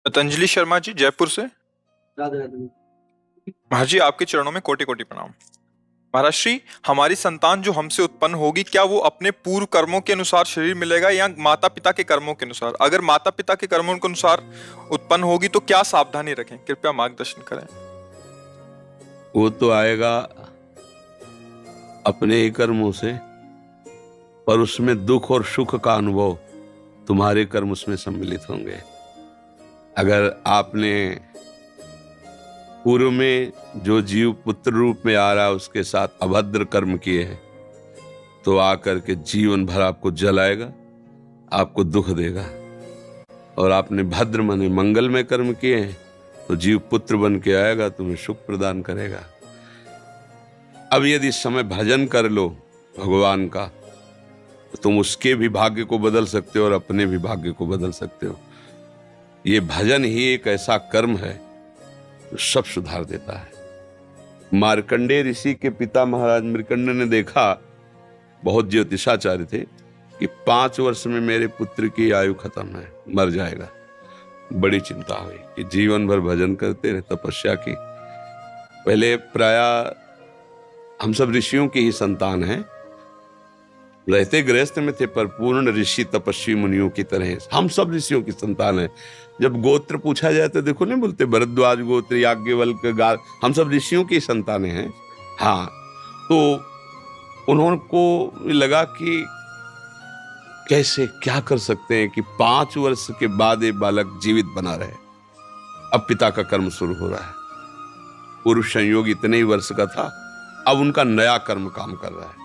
पतंजलि शर्मा जी, जयपुर से। राधे राधे। महाराज जी, आपके चरणों में कोटि कोटि प्रणाम। महाराज श्री, हमारी संतान जो हमसे उत्पन्न होगी, क्या वो अपने पूर्व कर्मों के अनुसार शरीर मिलेगा या माता पिता के कर्मों के अनुसार? अगर माता पिता के कर्मों के अनुसार उत्पन्न होगी तो क्या सावधानी रखें? कृपया मार्गदर्शन करें। वो तो आएगा अपने ही कर्मों से, पर उसमें दुख और सुख का अनुभव तुम्हारे कर्म उसमें सम्मिलित होंगे। अगर आपने पूर्व में जो जीव पुत्र रूप में आ रहा है उसके साथ अभद्र कर्म किए हैं, तो आकर के जीवन भर आपको जलाएगा, आपको दुख देगा। और आपने भद्र माने मंगलमय कर्म किए हैं, तो जीव पुत्र बन के आएगा, तुम्हें सुख प्रदान करेगा। अब यदि समय भजन कर लो भगवान का, तो तुम उसके भी भाग्य को बदल सकते हो और अपने भी भाग्य को बदल सकते हो। ये भजन ही एक ऐसा कर्म है जो सब सुधार देता है। मार्कंडेय ऋषि के पिता महाराज मृकंड ने देखा, बहुत ज्योतिषाचार्य थे, कि 5 वर्ष में मेरे पुत्र की आयु खत्म है, मर जाएगा। बड़ी चिंता हुई कि जीवन भर भजन करते रहे, तपस्या की। पहले प्राय हम सब ऋषियों की ही संतान हैं, रहते गृहस्थ में थे, पर पूर्ण ऋषि तपस्वी मुनियों की तरह हम सब ऋषियों की संतान हैं। जब गोत्र पूछा जाए तो देखो नहीं बोलते भरद्वाज गोत्र, याज्ञवल्क्य, हम सब ऋषियों की संतानें हैं। हाँ, तो उन्होंने को लगा कि कैसे क्या कर सकते हैं कि 5 वर्ष के बाद ये बालक जीवित बना रहे। अब पिता का कर्म शुरू हो रहा है। पूर्व संयोग इतने ही वर्ष का था, अब उनका नया कर्म काम कर रहा है।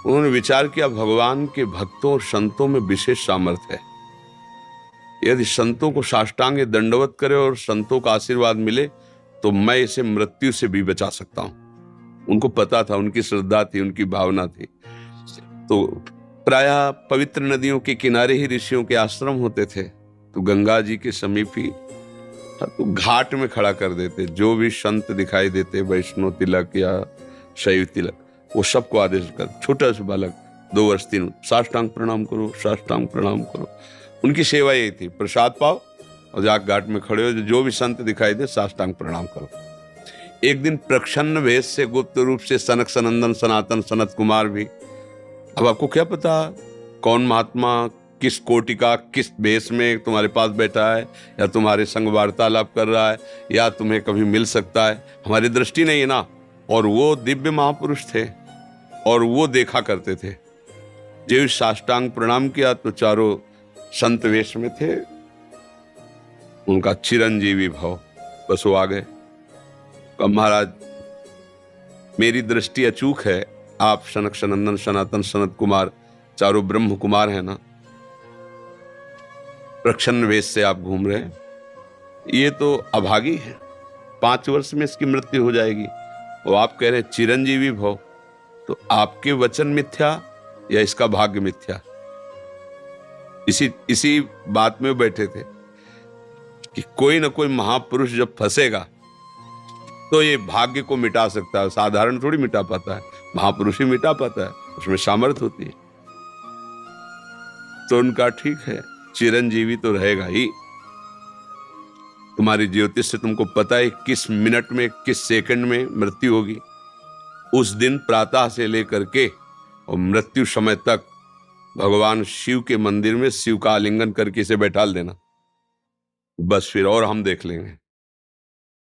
उन्होंने विचार किया, भगवान के भक्तों और संतों में विशेष सामर्थ्य है। यदि संतों को साष्टांग दंडवत करे और संतों का आशीर्वाद मिले, तो मैं इसे मृत्यु से भी बचा सकता हूं। उनको पता था, उनकी श्रद्धा थी, उनकी भावना थी। तो प्रायः पवित्र नदियों के किनारे ही ऋषियों के आश्रम होते थे, तो गंगा जी के समीप ही तो घाट में खड़ा कर देते। जो भी संत दिखाई देते, वैष्णव तिलक या शैव तिलक, वो सबको आदेश कर, छोटा सा बालक 2 वर्ष 3, साष्टांग प्रणाम करो, साष्टांग प्रणाम करो। उनकी सेवा यही थी, प्रसाद पाओ और जाके घाट में खड़े हो, जो भी संत दिखाई दे साष्टांग प्रणाम करो। एक दिन प्रच्छन्न वेश से, गुप्त रूप से सनक सनंदन सनातन सनत कुमार भी, अब आपको क्या पता कौन महात्मा किस कोटि का किस वेश में तुम्हारे पास बैठा है, या तुम्हारे संग वार्तालाप कर रहा है, या तुम्हें कभी मिल सकता है, हमारी दृष्टि नहीं है ना। और वो दिव्य महापुरुष थे और वो देखा करते थे। जो साष्टांग प्रणाम किया तो चारों संत वेश में थे, उनका चिरंजीवी भाव, बस वो आ गए। कहा, महाराज मेरी दृष्टि अचूक है, आप सनक सनंदन सनातन सनत कुमार, चारों ब्रह्म कुमार है ना, प्रच्छन्न वेश से आप घूम रहे हैं, ये तो अभागी है, 5 वर्ष में इसकी मृत्यु हो जाएगी। और आप कह रहे चिरंजीवी भव, तो आपके वचन मिथ्या या इसका भाग्य मिथ्या? इसी बात में बैठे थे कि कोई ना कोई महापुरुष जब फंसेगा तो ये भाग्य को मिटा सकता है, साधारण थोड़ी मिटा पाता है, महापुरुष ही मिटा पाता है, उसमें सामर्थ्य होती है। तो उनका ठीक है, चिरंजीवी तो रहेगा ही। तुम्हारी ज्योतिष से तुमको पता है किस मिनट में किस सेकंड में मृत्यु होगी। उस दिन प्रातः से लेकर के और मृत्यु समय तक भगवान शिव के मंदिर में शिव का आलिंगन करके इसे बैठाल देना, बस फिर और हम देख लेंगे।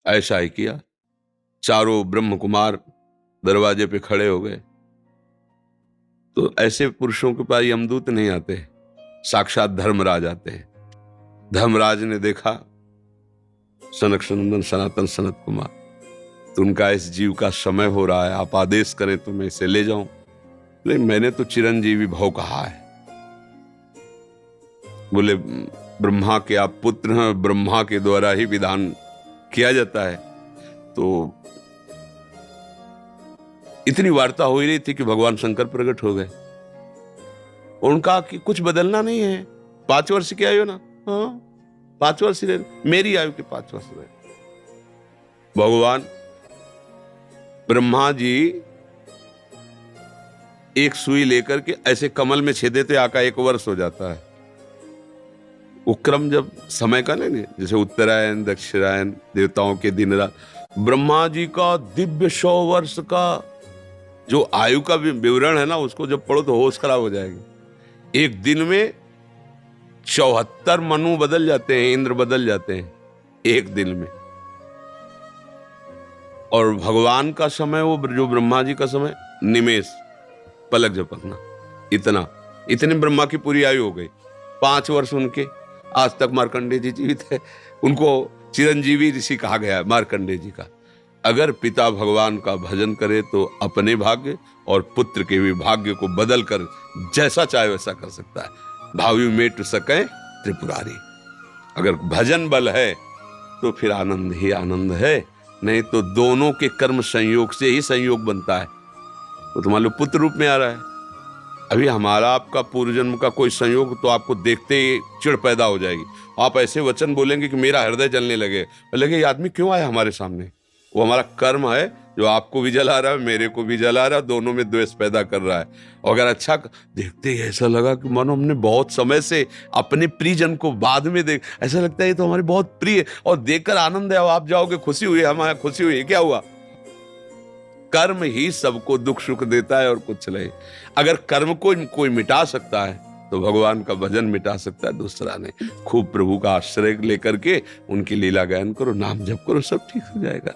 ऐसा ही किया। चारों ब्रह्म कुमार दरवाजे पे खड़े हो गए। तो ऐसे पुरुषों के पास यमदूत नहीं आते, साक्षात धर्मराज आते हैं। धर्मराज ने देखा सनक सनंदन सनातन सनत कुमार, तो उनका इस जीव का समय हो रहा है, आप आदेश करें तो मैं इसे ले जाऊं। लेकिन मैंने तो चिरंजीवी भव कहा है। बोले ब्रह्मा के आप पुत्र हैं, ब्रह्मा के द्वारा ही विधान किया जाता है। तो इतनी वार्ता हो ही रही थी कि भगवान शंकर प्रकट हो गए। उनका कि कुछ बदलना नहीं है, 5 वर्ष की आयु ना, हाँ 5 वर्ष रहे, मेरी आयु के 5 वर्ष रहे। भगवान ब्रह्मा जी एक सुई लेकर के ऐसे कमल में छेदे थे, आका 1 वर्ष हो जाता है। वो क्रम जब समय का नहीं, जैसे उत्तरायण दक्षिणायन, देवताओं के दिन रात, ब्रह्मा जी का दिव्य 100 वर्ष का जो आयु का विवरण है ना, उसको जब पढ़ो तो होश खराब हो जाएगी। एक दिन में 74 मनु बदल जाते हैं, इंद्र बदल जाते हैं एक दिन में। और भगवान का समय, वो जो ब्रह्मा जी का समय, निमेष, पलक झपकना, इतने ब्रह्मा की पूरी आयु हो गई। 5 वर्ष उनके, आज तक मार्कंडेय जी जीवित है, उनको चिरंजीवी ऋषि कहा गया है मार्कंडेय जी का। अगर पिता भगवान का भजन करे तो अपने भाग्य और पुत्र के भी भाग्य को बदल कर जैसा चाहे वैसा कर सकता है। भावी मेट सके त्रिपुरारी। अगर भजन बल है तो फिर आनंद ही आनंद है, नहीं तो दोनों के कर्म संयोग से ही संयोग बनता है। वो तो मान लो पुत्र रूप में आ रहा है। अभी हमारा आपका पूर्व जन्म का कोई संयोग तो आपको देखते ही चिढ़ पैदा हो जाएगी। आप ऐसे वचन बोलेंगे कि मेरा हृदय जलने लगे, ये आदमी क्यों आया हमारे सामने? वो हमारा कर्म है जो आपको भी जला रहा है, मेरे को भी जला रहा है, दोनों में द्वेष पैदा कर रहा है। और अगर अच्छा देखते ही ऐसा लगा कि मानो हमने बहुत समय से अपने प्रियजन को बाद में देख, ऐसा लगता है ये तो हमारे बहुत प्रिय, और देखकर आनंद है, आप जाओगे खुशी हुई, हमारे खुशी हुई, क्या हुआ? कर्म ही सबको दुख सुख देता है और कुछ नहीं। अगर कर्म को कोई मिटा सकता है तो भगवान का भजन मिटा सकता है, दूसरा नहीं। खूब प्रभु का आश्रय लेकर के उनकी लीला गायन करो, नाम जप करो, सब ठीक हो जाएगा।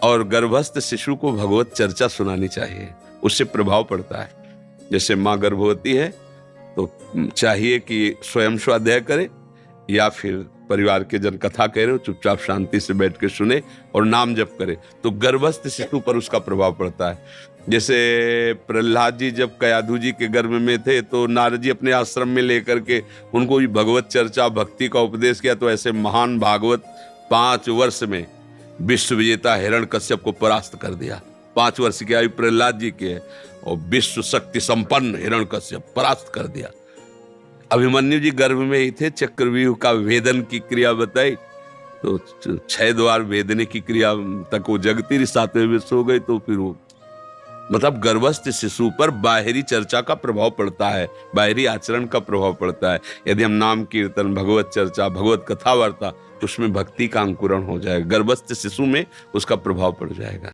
और गर्भस्थ शिशु को भगवत चर्चा सुनानी चाहिए, उससे प्रभाव पड़ता है। जैसे माँ गर्भवती है तो चाहिए कि स्वयं स्वाध्याय करे, या फिर परिवार के जन कथा कह रहे हो, चुपचाप शांति से बैठ के सुने और नाम जप करे, तो गर्भस्थ शिशु पर उसका प्रभाव पड़ता है। जैसे प्रहलाद जी जब कयाधु जी के गर्भ में थे तो नारद जी अपने आश्रम में लेकर के उनको भगवत चर्चा भक्ति का उपदेश किया, तो ऐसे महान भागवत 5 वर्ष में विश्व विजेता हिरण्यकश्यप को परास्त कर दिया। 5 वर्ष की आयु प्रहलाद जी की है और विश्व शक्ति संपन्न हिरण्यकश्यप परास्त कर दिया। अभिमन्यु जी गर्भ में ही थे, चक्रव्यूह का वेदन की क्रिया बताई तो 6 द्वार वेदने की क्रिया तक वो जगती रही, 7वें विश्व हो गई। तो फिर वो मतलब गर्भस्थ शिशु पर बाहरी चर्चा का प्रभाव पड़ता है, बाहरी आचरण का प्रभाव पड़ता है। यदि हम नाम कीर्तन, भगवत चर्चा, भगवत कथा वार्ता, तो उसमें भक्ति का अंकुरण हो जाएगा, गर्भस्थ शिशु में उसका प्रभाव पड़ जाएगा।